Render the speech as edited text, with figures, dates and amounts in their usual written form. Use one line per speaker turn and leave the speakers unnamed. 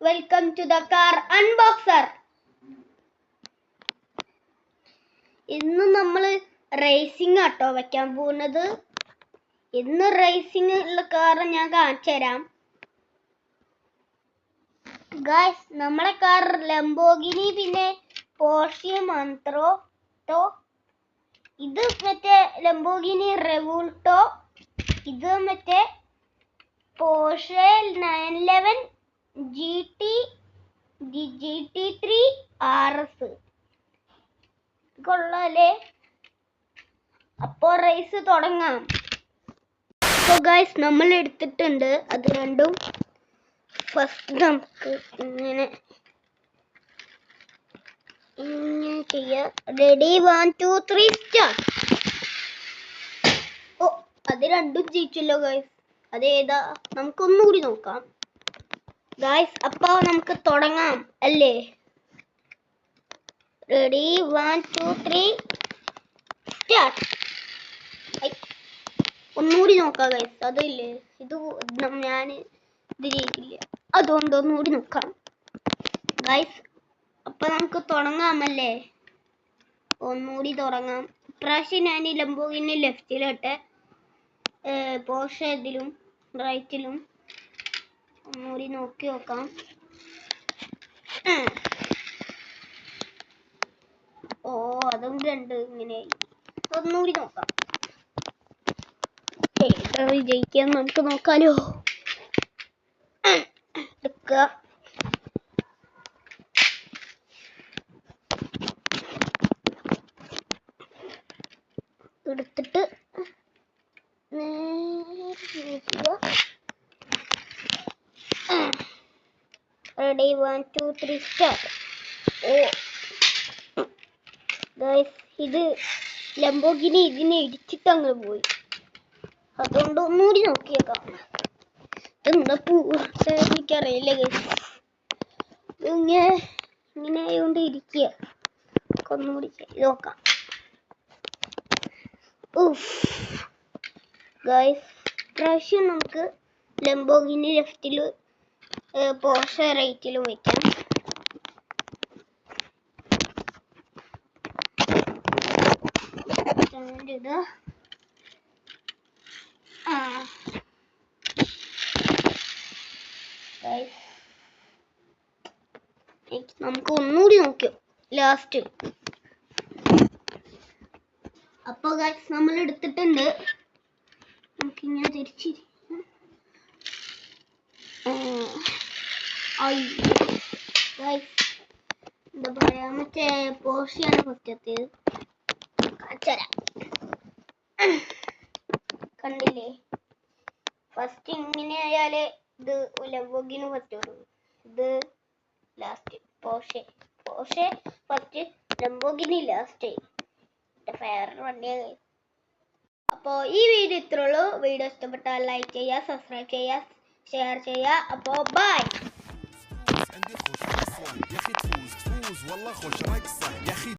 Welcome to the car unboxer. ഇന്ന് നമ്മൾ racing ആട്ടോ വെക്കാൻ പോകുന്നത്. ഇന്ന് റേസിംഗ് ഉള്ള കാർ ഞാൻ കാണിച്ചു തരാം. ഗായ്സ്, നമ്മളെ കാർ ലംബോർഗിനി, പിന്നെ പോർഷെ മന്ത്രോ, ഇത് മറ്റേ ലംബോർഗിനി റെവോൾട്ടോ, ഇത് മറ്റേ പോർഷെ 911 GT3 RS കൊള്ളാലേ. അപ്പോൾ റേസ് തുടങ്ങാം. അപ്പോൾ ഗൈസ്, നമ്മൾ എടുത്തിട്ടുണ്ട് അത് രണ്ടും. ഫസ്റ്റ് നമുക്ക് ഇങ്ങനെ ചെയ്യാം. Ready, 1 2 3 start. ഓ, അത് രണ്ടും ജയിച്ചല്ലോ ഗൈസ്. അതേതാ, നമുക്കൊന്നുകൂടി നോക്കാം ഗൈസ്. അപ്പോൾ നമുക്ക് തുടങ്ങാം അല്ലേ? Ready, 1 2 3 start. ഒന്നുകൂടി നോക്കാം ഗൈസ്. അതില്ലേ, ഇത് ഞാൻ ഇത് ജയിക്കില്ല, അതുകൊണ്ട് ഒന്നുകൂടി നോക്കാം ഗൈസ്. അപ്പൊ നമുക്ക് തുടങ്ങാമല്ലേ? ഒന്നുകൂടി തുടങ്ങാം. ഇപ്രാവശ്യം ഞാൻ ഈ ലംബോർഗിനി ലെഫ്റ്റിലോട്ടെ, പോർഷെ ഇതിലും റൈറ്റിലും. ഒന്നുകൂടി നോക്കി നോക്കാം. ഓ, അതും രണ്ട് ഇങ്ങനെയായി. ഒന്നുകൂടി നോക്കാം. ജയിക്കാൻ നമുക്ക് നോക്കാലോ. എടുക്കുക. എടുത്തിട്ട് റെഡി, 1 2 3 സ്റ്റാർട്ട്. ഓ ഗൈസ്, ഇത് ലംബോർഗിനി ഇതിനെ ഇടിച്ചിട്ട് അങ്ങ് പോയി. അതുകൊണ്ട് ഒന്നുകൂടി നോക്കിയേക്കാം. എന്താ പൂവട്ടെ എനിക്കറിയില്ല ഗൈസ്. ഇങ്ങനെ ആയതുകൊണ്ട് ഇരിക്കുക. ഒന്നുകൂടി ചെയ്ത് നോക്കാം. ഗൈസ്, പ്രാവശ്യം നമുക്ക് ലംബോർഗിനി ലെഫ്റ്റില്, പോർഷെ റൈറ്റിലും വയ്ക്കാം. ഇത് നമുക്ക് ഒന്നുകൂടി നോക്കിയോ ലാസ്റ്റ്. അപ്പൊ ഗൈസ്, നമ്മൾ എടുത്തിട്ടുണ്ട്. നമുക്കിങ്ങനെ തിരിച്ചിരിക്കാം. എന്താ പറയാ, മറ്റേ പോർഷെയാണ് ഫസ്റ്റ് എത്തിയത്. കണ്ടില്ലേ, ഫസ്റ്റ് ഇങ്ങനെ ആയാലേ ഇത് ലംബോർഗിനി ഫസ്റ്റ് വരും. ഇത് last Porsche first, Lamborghini last. Favourite വണ്ടിയാണ്. അപ്പോൾ ഈ വീഡിയോ ഇത്രേ ഉള്ളൂ. വീഡിയോ ഇഷ്ടപ്പെട്ടാൽ ലൈക്ക് ചെയ്യുക, സബ്സ്ക്രൈബ് ചെയ്യുക, ഷെയർ ചെയ്യുക. അപ്പോൾ ബൈ.